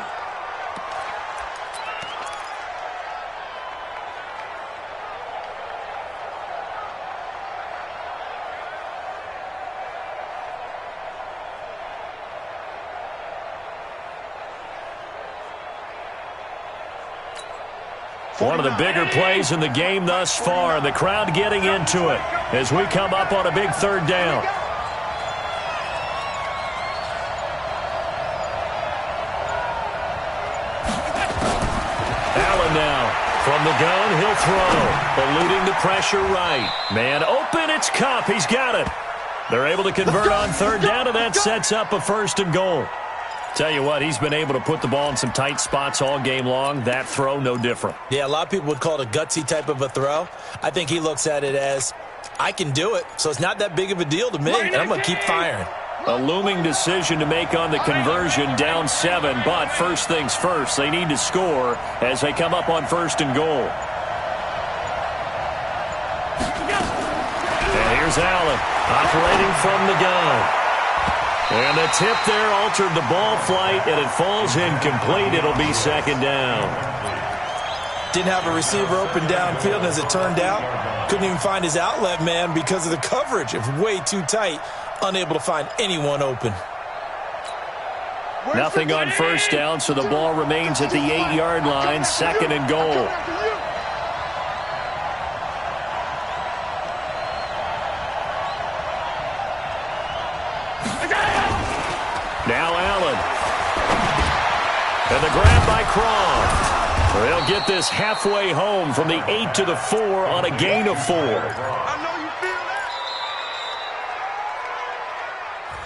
One of the bigger plays in the game thus far, and the crowd getting into it as we come up on a big 3rd down. Allen now from the gun, he'll throw, eluding the pressure right. Man open, it's Kupp, he's got it. They're able to convert on 3rd down, and that sets up a 1st and goal. Tell you what, he's been able to put the ball in some tight spots all game long. That throw, no different. Yeah, a lot of people would call it a gutsy type of a throw. I think he looks at it as, I can do it, so it's not that big of a deal to me, and I'm going to keep firing. A looming decision to make on the conversion, down 7, but first things first, they need to score as they come up on 1st and goal. And here's Allen, operating from the gun. And the tip there altered the ball flight, and it falls incomplete. It'll be second down. Didn't have a receiver open downfield, and as it turned out, couldn't even find his outlet man because of the coverage. It was way too tight, unable to find anyone open. Nothing on first down, so the ball remains at the 8-yard line, second and goal. Now Allen. And the grab by Croft. They'll get this halfway home from the 8 to the 4 on a gain of 4.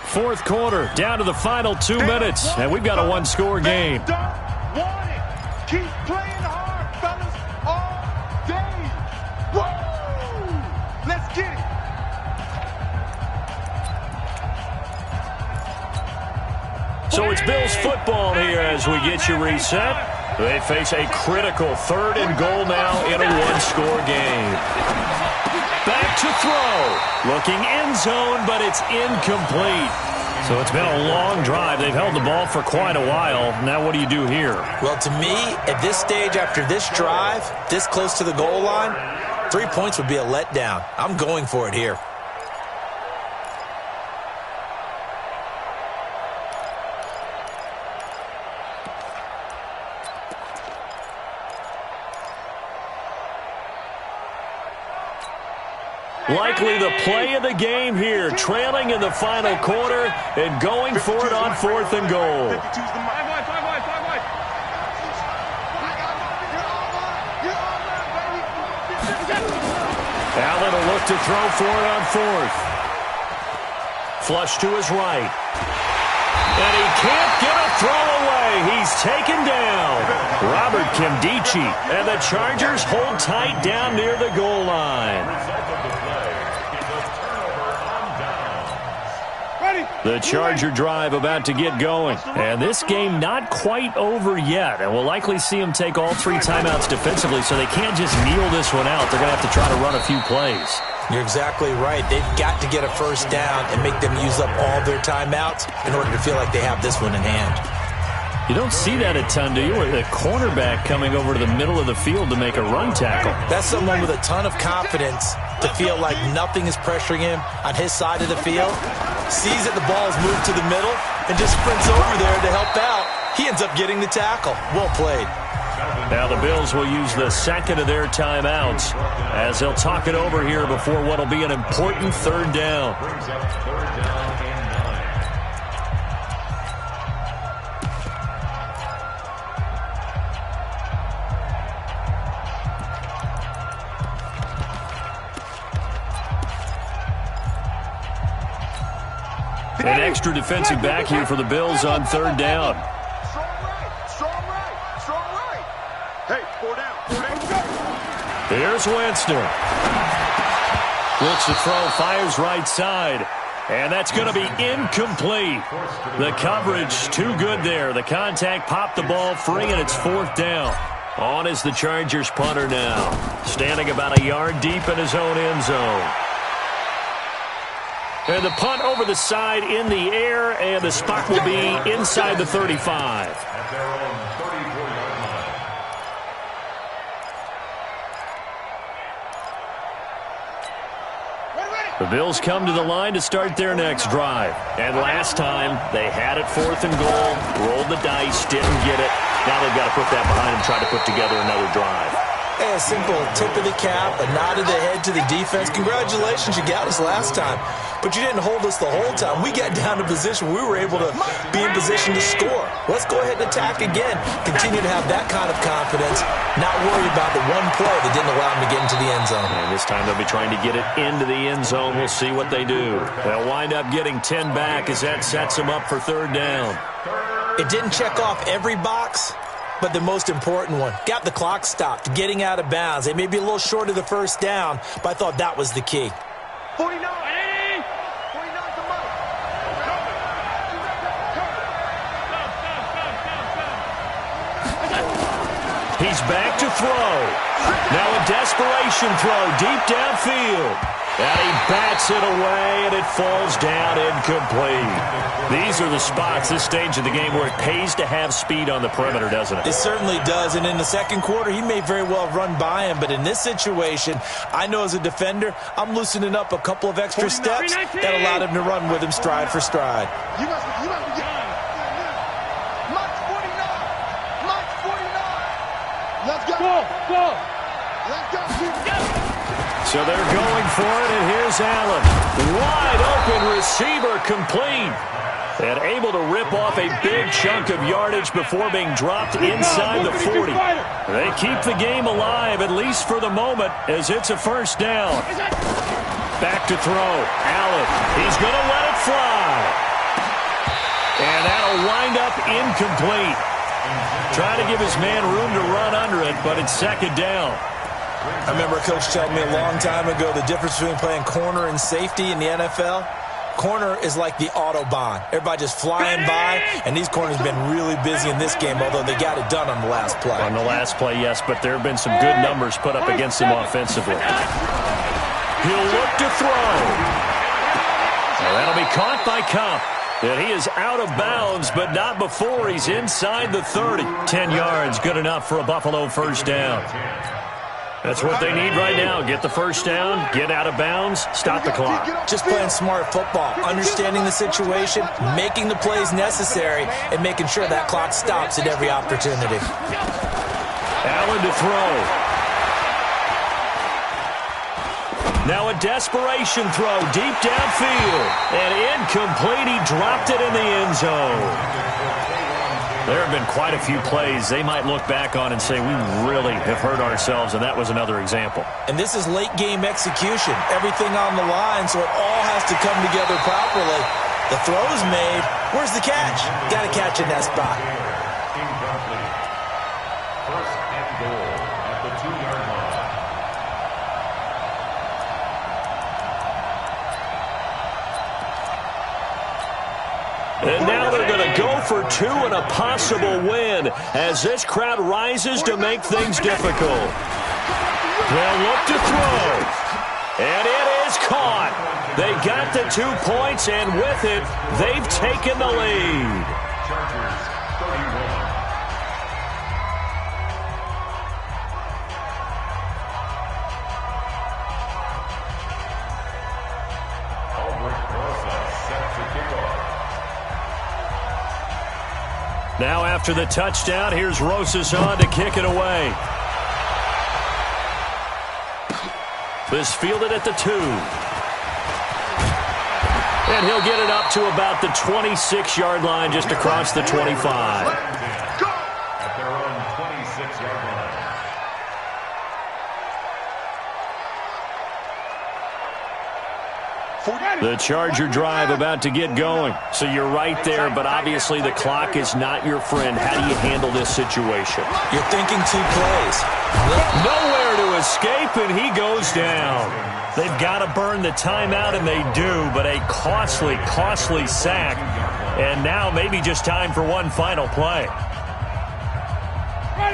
Fourth quarter, down to the final 2 minutes, and we've got a one-score game. Keep playing hard, fellas, all day. Woo! Let's get it. So it's Bills football here as we get you reset. They face a critical third and goal now in a one-score game. Back to throw. Looking end zone, but it's incomplete. So it's been a long drive. They've held the ball for quite a while. Now what do you do here? Well, to me, at this stage, after this drive, this close to the goal line, 3 points would be a letdown. I'm going for it here. Likely the play of the game here, trailing in the final quarter and going for it on fourth and goal. Allen will look to throw for it on fourth. Flush to his right. And he can't get a throw away. He's taken down. Robert Kimdichie. And the Chargers hold tight down near the goal line. The Charger drive about to get going. And this game not quite over yet. And we'll likely see them take all 3 timeouts defensively, so they can't just kneel this one out. They're going to have to try to run a few plays. You're exactly right. They've got to get a first down and make them use up all their timeouts in order to feel like they have this one in hand. You don't see that a ton, do you? With a cornerback coming over to the middle of the field to make a run tackle. That's someone with a ton of confidence to feel like nothing is pressuring him on his side of the field. Sees that the ball's moved to the middle and just sprints over there to help out. He ends up getting the tackle. Well played. Now the Bills will use the second of their timeouts as they'll talk it over here before what will be an important third down. An extra defensive back here for the Bills on third down. Strong right. Hey, 4 down. Here's Winston. Looks to throw, fires right side. And that's going to be incomplete. The coverage too good there. The contact popped the ball free, and it's fourth down. On is the Chargers punter now. Standing about a yard deep in his own end zone. And the punt over the side in the air, and the spot will be inside the 35. At their own 34-yard line. The Bills come to the line to start their next drive. And last time, they had it fourth and goal, rolled the dice, didn't get it. Now they've got to put that behind them, try to put together another drive. Hey, a simple tip of the cap, a nod of the head to the defense. Congratulations, you got us last time. But you didn't hold us the whole time. We got down to position. We were able to be in position to score. Let's go ahead and attack again. Continue to have that kind of confidence. Not worry about the one play that didn't allow them to get into the end zone. And this time they'll be trying to get it into the end zone. We'll see what they do. They'll wind up getting 10 back as that sets them up for third down. It didn't check off every box, but the most important one. Got the clock stopped, getting out of bounds. They may be a little short of the first down, but I thought that was the key. 49. He's back to throw. Now a desperation throw deep downfield. And he bats it away, and it falls down incomplete. These are the spots, this stage of the game, where it pays to have speed on the perimeter, doesn't it? It certainly does, and in the second quarter, he may very well run by him, but in this situation, I know as a defender, I'm loosening up a couple of extra steps that allowed him to run with him stride for stride. You must be March 49. March 49. Let's go. Go. Let's go. So they're going for it, and here's Allen. Wide open receiver, complete. And able to rip off a big chunk of yardage before being dropped inside the 40. They keep the game alive, at least for the moment, as it's a first down. Back to throw. Allen. He's going to let it fly. And that'll wind up incomplete. Trying to give his man room to run under it, but it's second down. I remember a coach telling me a long time ago the difference between playing corner and safety in the NFL. Corner is like the Autobahn. Everybody just flying by, and these corners have been really busy in this game, although they got it done on the last play. On the last play, yes, but there have been some good numbers put up against him offensively. He'll look to throw. And that'll be caught by Cup. And he is out of bounds, but not before he's inside the 30. 10 yards, good enough for a Buffalo first down. That's what they need right now. Get the first down, get out of bounds, stop the clock. Just playing smart football, understanding the situation, making the plays necessary, and making sure that clock stops at every opportunity. Allen to throw. Now a desperation throw deep downfield. And incomplete. He dropped it in the end zone. There have been quite a few plays they might look back on and say, we really have hurt ourselves, and that was another example. And this is late game execution. Everything on the line, so it all has to come together properly. The throw's made. Where's the catch? Got to catch in that spot. Incomplete. First and goal at the 2-yard line. And now they're going to go for two and a possible win as this crowd rises to make things difficult. They'll look to throw. And it is caught. They got the 2 points, and with it, they've taken the lead. Chargers 31. Now after the touchdown, here's Rosas on to kick it away. This fielded at the 2. And he'll get it up to about the 26-yard line, just across the 25. At their own 26-yard line. The Charger drive about to get going. So you're right there, but obviously the clock is not your friend. How do you handle this situation? You're thinking 2 plays. Nowhere to escape, and he goes down. They've got to burn the timeout, and they do, but a costly, costly sack. And now maybe just time for one final play.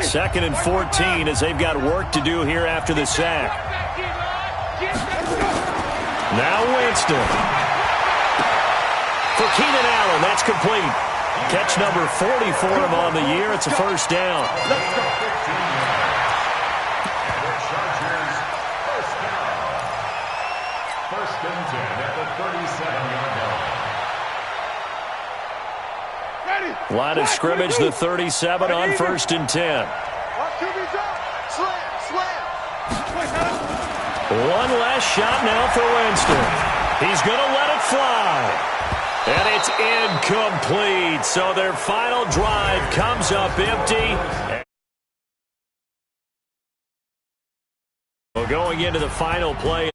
2nd and 14 as they've got work to do here after the sack. Now Winston. For Keenan Allen, that's complete. Catch number 40 for him on the year. It's a first down. Let's go. 15 yards. The Chargers first down. 1st and 10 at the 37-yard line. Line of scrimmage, the 37 on 1st and 10. One last shot now for Winston. He's going to let it fly. And it's incomplete. So their final drive comes up empty. Well, going into the final play.